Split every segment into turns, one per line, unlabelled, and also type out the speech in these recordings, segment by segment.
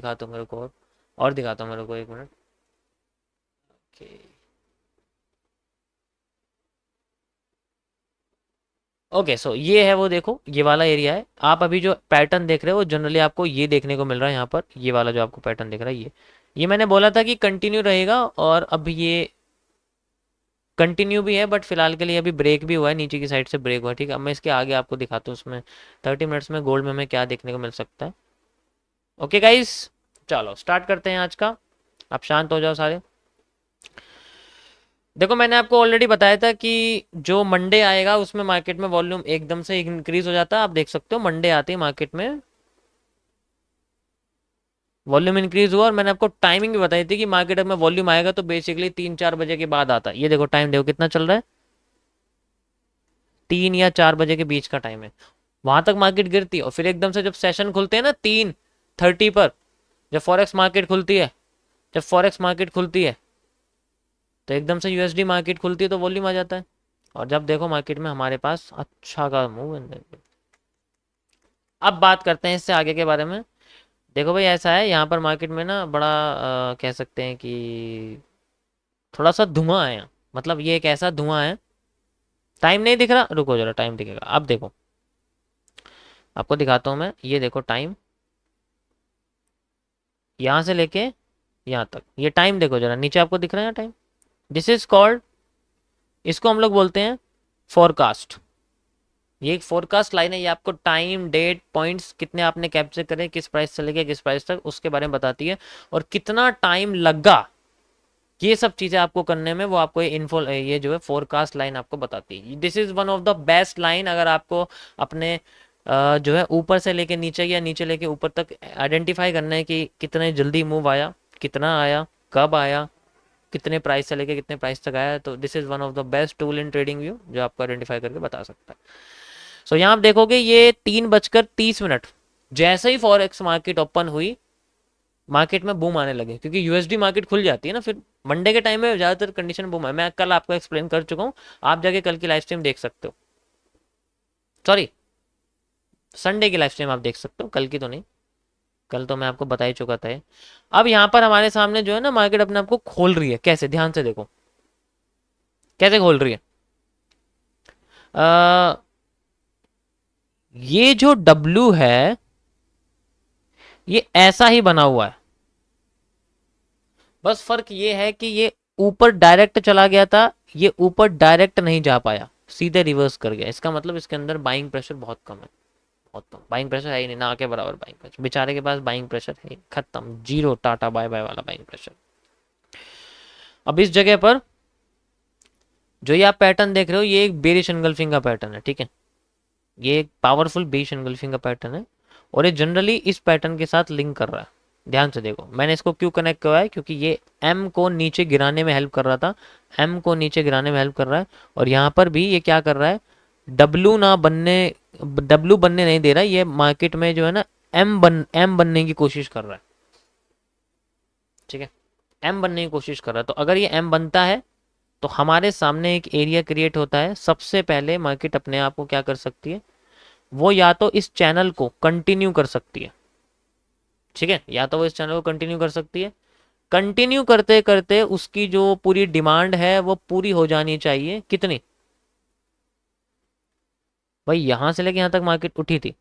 दिखाता हूँ मेरे को, और दिखाता हूँ मेरे को, एक मिनट। ओके ओके, सो ये है वो, देखो ये वाला एरिया है। आप अभी जो पैटर्न देख रहे हो वो जनरली आपको ये देखने को मिल रहा है यहाँ पर, ये वाला जो आपको पैटर्न दिख रहा है, ये मैंने बोला था कि कंटिन्यू रहेगा, और अब ये कंटिन्यू भी है, बट फिलहाल के लिए अभी ब्रेक भी हुआ है, नीचे की साइड से ब्रेक हुआ है, ठीक है। अब मैं इसके आगे आपको दिखाता हूँ उसमें 30 मिनट्स में गोल्ड में हमें क्या देखने को मिल सकता है। ओके गाइस, चलो स्टार्ट करते हैं आज का। आप शांत हो जाओ सारे। देखो मैंने आपको ऑलरेडी बताया था कि जो मंडे आएगा उसमें मार्केट में वॉल्यूम एकदम से इंक्रीज हो जाता है। आप देख सकते हो मंडे आते ही मार्केट में वॉल्यूम इंक्रीज हुआ, और मैंने आपको टाइमिंग भी बताई थी कि मार्केट में वॉल्यूम आएगा तो बेसिकली 3-4 बजे के बाद आता है। ये देखो टाइम देखो कितना चल रहा है, 3 या 4 बजे के बीच का टाइम है। वहां तक मार्केट गिरती है, और फिर एकदम से जब सेशन खुलते हैं ना 3:30 पर, जब फॉरेक्स मार्केट खुलती है, जब फॉरेक्स मार्केट खुलती है तो एकदम से यूएसडी मार्केट खुलती है तो वॉल्यूम आ जाता है। और जब देखो मार्केट में हमारे पास अच्छा का मूव है। अब बात करते हैं इससे आगे के बारे में। देखो भाई ऐसा है, यहाँ पर मार्केट में ना बड़ा कह सकते हैं कि थोड़ा सा धुआं है। मतलब ये एक ऐसा धुआं है, टाइम नहीं दिख रहा, रुको जरा टाइम दिखेगा। अब देखो आपको दिखाता हूँ मैं, ये देखो टाइम यहाँ से लेके यहाँ तक, ये टाइम देखो जरा, नीचे आपको दिख रहा है टाइम। दिस इज कॉल्ड, इसको हम लोग बोलते हैं फोरकास्ट। ये एक फोरकास्ट लाइन है, ये आपको टाइम डेट पॉइंट्स कितने आपने कैप्चर करे, किस प्राइस से लेके किस प्राइस तक, उसके बारे में बताती है, और कितना टाइम लगा ये सब चीजें आपको करने में, वो आपको ये जो है फोरकास्ट लाइन आपको बताती है। This is one of the best line अगर आपको अपने जो है ऊपर से लेके नीचे या नीचे लेके ऊपर तक आइडेंटिफाई करना है कि कितने जल्दी मूव आया, कितना आया, कब आया, कितने प्राइस से लेके कितने प्राइस तक आया, तो this is one of the best tool in trading view जो आपको आइडेंटिफाई करके बता सकता है। सो यहाँ आप देखोगे ये 3:30 जैसे ही फॉरेक्स मार्केट ओपन हुई, मार्केट में बूम आने लगे, क्योंकि यूएसडी मार्केट खुल जाती है ना फिर मंडे के टाइम में ज्यादातर कंडीशन बूम है। मैं कल आपको एक्सप्लेन कर चुका हूँ, आप जाके कल की लाइव स्ट्रीम देख सकते हो, सॉरी संडे की लाइव स्ट्रीम आप देख सकते हो, कल की तो नहीं, कल तो मैं आपको बता ही चुका था। अब यहाँ पर हमारे सामने जो है ना मार्केट अपने आप को खोल रही है, कैसे, ध्यान से देखो कैसे खोल रही है। आ, ये जो डब्ल्यू है ये ऐसा ही बना हुआ है, बस फर्क ये है कि ये ऊपर डायरेक्ट चला गया था, ये ऊपर डायरेक्ट नहीं जा पाया, सीधे रिवर्स कर गया। इसका मतलब इसके अंदर बाइंग प्रेशर बहुत कम है, बहुत कम बाइंग प्रेशर है ही नहीं, ना के बराबर बाइंग प्रेशर, बेचारे के पास बाइंग प्रेशर है खत्म, जीरो, टाटा बाय बाय वाला बाइंग प्रेशर। अब इस जगह पर जो ये आप पैटर्न देख रहे हो ये एक बेरिश एंगल्फिंग का पैटर्न है, ठीक है, ये एक पावरफुल बेरिश एंगल्फिंग का पैटर्न है, और ये जनरली इस पैटर्न के साथ लिंक कर रहा है। ध्यान से देखो मैंने इसको क्यों कनेक्ट किया है, क्योंकि ये एम को नीचे गिराने में हेल्प कर रहा था, एम को नीचे गिराने में हेल्प कर रहा है, और यहाँ पर भी ये क्या कर रहा है, डब्ल्यू बनने नहीं दे रहा है, ये मार्केट में जो है ना एम बनने की कोशिश कर रहा है, ठीक है, एम बनने की कोशिश कर रहा है। तो अगर ये एम बनता है तो हमारे सामने एक एरिया क्रिएट होता है। सबसे पहले मार्केट अपने आप को क्या कर सकती है, वो या तो इस चैनल को कंटिन्यू कर सकती है, ठीक है, या तो वो इस चैनल को कंटिन्यू कर सकती है। कंटिन्यू करते करते उसकी जो पूरी डिमांड है वो पूरी हो जानी चाहिए, कितनी, भाई यहां से लेके यहां तक मार्केट उठी थी,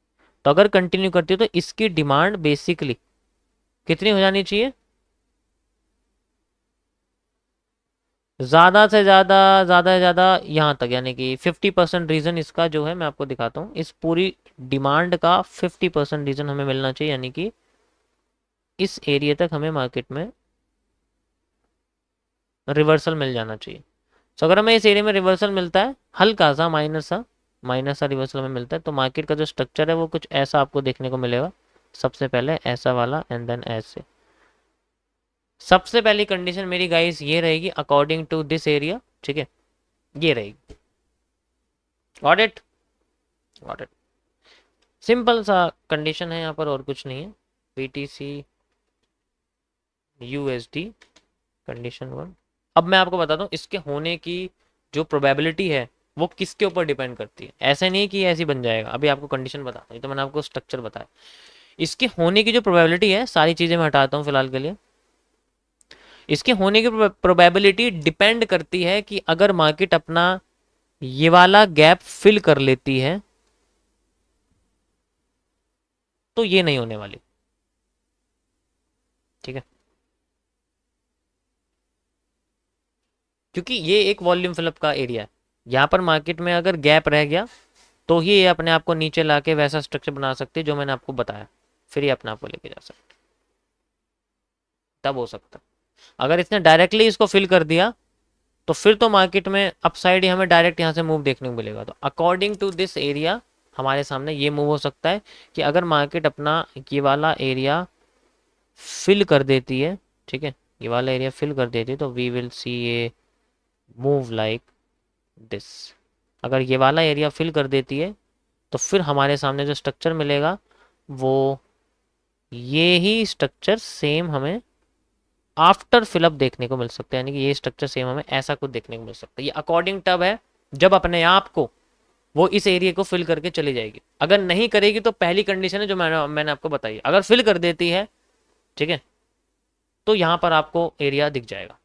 तो अगर कंटिन्यू करती है तो इसकी डिमांड बेसिकली कितनी हो जानी चाहिए, ज्यादा से ज्यादा, ज्यादा से ज्यादा यहाँ तक, यानी कि 50% रीजन इसका जो है मैं आपको दिखाता हूँ, इस पूरी डिमांड का 50% रीजन हमें मिलना चाहिए, यानी कि इस एरिया तक हमें मार्केट में रिवर्सल मिल जाना चाहिए। तो अगर हमें इस एरिया में रिवर्सल मिलता है, हल्का सा माइनस सा रिवर्सल हमें मिलता है, तो मार्केट का जो स्ट्रक्चर है वो कुछ ऐसा आपको देखने को मिलेगा। सबसे पहले ऐसा वाला एंड देन ऐसे। सबसे पहली कंडीशन मेरी गाइस ये रहेगी अकॉर्डिंग टू दिस एरिया, ठीक है, ये रहेगी, got it, got it, simple सा कंडीशन है यहाँ पर, और कुछ नहीं है। BTC USD condition 1। अब मैं आपको बताता हूँ इसके होने की जो प्रोबेबिलिटी है वो किसके ऊपर डिपेंड करती है। ऐसे नहीं कि ऐसी बन जाएगा, अभी आपको कंडीशन बताता हूँ, तो मैंने आपको स्ट्रक्चर बताया। इसके होने की जो प्रोबेबिलिटी है, सारी चीज़ें मैं हटाता हूँ फिलहाल के लिए, इसके होने की प्रोबेबिलिटी डिपेंड करती है कि अगर मार्केट अपना ये वाला गैप फिल कर लेती है तो ये नहीं होने वाली। ठीक है, क्योंकि ये एक वॉल्यूम फिलअप का एरिया है। यहाँ पर मार्केट में अगर गैप रह गया तो ही ये अपने आप को नीचे लाके वैसा स्ट्रक्चर बना सकती है जो मैंने आपको बताया, फिर ये अपने आप को लेके जा सकते, तब हो सकता। अगर इसने डायरेक्टली इसको फिल कर दिया तो फिर तो मार्केट में अपसाइड ही हमें डायरेक्ट यहाँ से मूव देखने को मिलेगा। तो अकॉर्डिंग टू दिस एरिया हमारे सामने ये मूव हो सकता है कि अगर मार्केट अपना ये वाला एरिया फिल कर देती है, ठीक है, ये वाला एरिया फिल कर देती है, तो we will see a move like this. अगर ये वाला एरिया फिल कर देती है तो फिर हमारे सामने जो स्ट्रक्चर मिलेगा वो ये ही स्ट्रक्चर सेम हमें आफ्टर फिलअप देखने को मिल सकता है, यानी कि ये स्ट्रक्चर सेम हमें ऐसा कुछ देखने को मिल सकता है। ये अकॉर्डिंग टब है जब अपने आप को वो इस एरिया को फिल करके चली जाएगी। अगर नहीं करेगी तो पहली कंडीशन है जो मैंने आपको बताई, अगर फिल कर देती है, ठीक है, तो यहाँ पर आपको एरिया दिख जाएगा।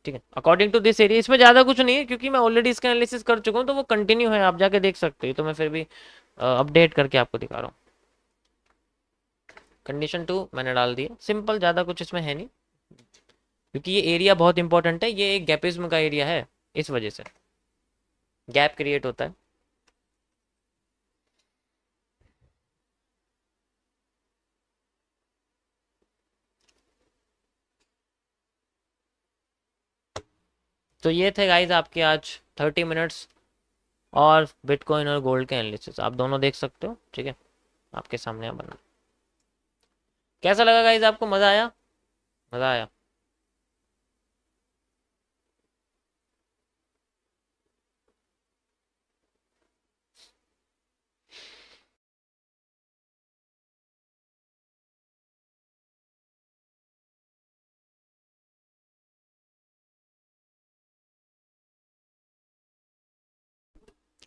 ठीक है, अकॉर्डिंग टू दिस एरिया, इसमें ज़्यादा कुछ नहीं है क्योंकि मैं ऑलरेडी इसका एनालिसिस कर चुका हूँ, तो वो कंटिन्यू है, आप जाके देख सकते हो। तो मैं फिर भी अपडेट करके आपको दिखा रहा हूँ। कंडीशन 2 मैंने डाल दिया, सिंपल, ज़्यादा कुछ इसमें है नहीं, क्योंकि ये एरिया बहुत इंपॉर्टेंट है, ये एक गैपिज्म का एरिया है, इस वजह से गैप क्रिएट होता है। तो ये थे गाइज आपके आज 30 मिनट्स और बिटकॉइन और गोल्ड के एनालिसिस, आप दोनों देख सकते हो। ठीक है, आपके सामने बना। कैसा लगा गाइज आपको, मज़ा आया? मज़ा आया।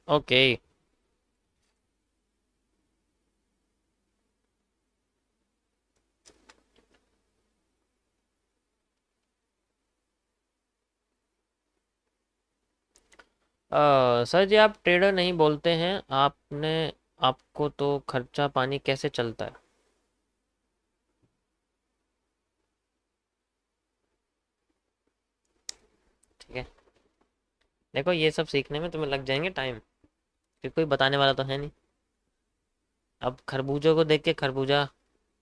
ओके, सर जी आप ट्रेडर नहीं बोलते हैं, आपने, आपको तो खर्चा पानी कैसे चलता है? ठीक है, देखो ये सब सीखने में तुम्हें लग जाएंगे टाइम, क्योंकि कोई बताने वाला तो है नहीं। अब खरबूजों को देख के खरबूजा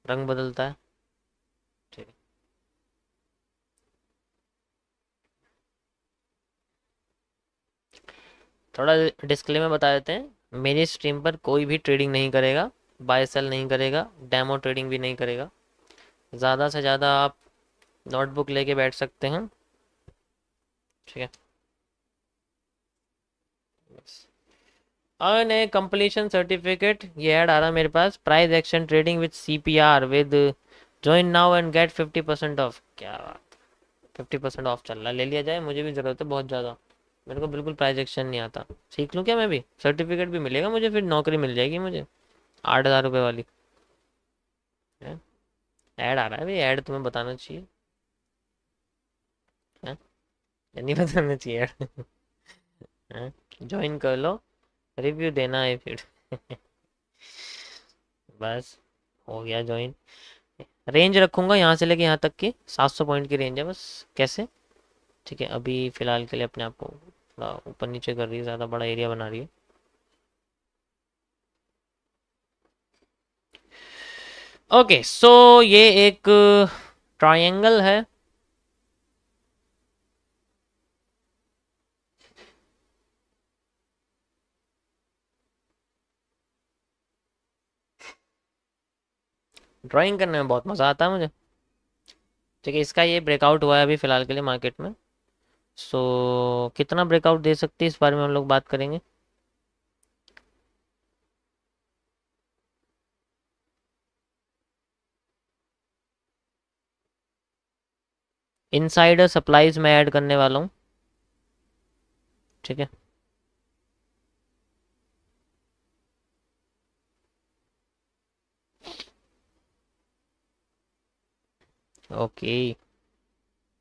रंग बदलता है। ठीक है, थोड़ा डिस्क्लेमर बता देते हैं, मेरी स्ट्रीम पर कोई भी ट्रेडिंग नहीं करेगा, बाय सेल नहीं करेगा, डेमो ट्रेडिंग भी नहीं करेगा। ज़्यादा से ज़्यादा आप नोटबुक लेके बैठ सकते हैं। ठीक है, और ने कंप्लीशन सर्टिफिकेट, ये ऐड आ रहा मेरे पास, price action trading with CPR with join now and get 50% off. क्या बात, 50% ऑफ चल रहा है, ले लिया जाए, मुझे भी ज़रूरत है बहुत ज़्यादा। मेरे को बिल्कुल प्राइस एक्शन नहीं आता, सीख लूँ क्या मैं भी? सर्टिफिकेट भी मिलेगा मुझे, फिर नौकरी मिल जाएगी मुझे 8,000 रुपये वाली है। ऐड आ रहा है भाई, ऐड तुम्हें बताना चाहिए है? या नहीं बताना चाहिए ऐड? ज्वाइन कर लो, रिव्यू देना है फिर। बस, हो गया ज्वाइन। रेंज रखूंगा यहाँ से लेके यहाँ तक की, 700 पॉइंट की रेंज है बस। कैसे? ठीक है, अभी फ़िलहाल के लिए अपने आप को थोड़ा ऊपर नीचे कर रही है, ज़्यादा बड़ा एरिया बना रही है। ओके, सो ये एक ट्रायंगल है। ड्राइंग करने में बहुत मज़ा आता है मुझे। ठीक है, इसका ये ब्रेकआउट हुआ है अभी फ़िलहाल के लिए मार्केट में। सो कितना ब्रेकआउट दे सकती है इस बारे में हम लोग बात करेंगे। इनसाइडर सप्लाईज मैं ऐड करने वाला हूँ। ठीक है, ओके।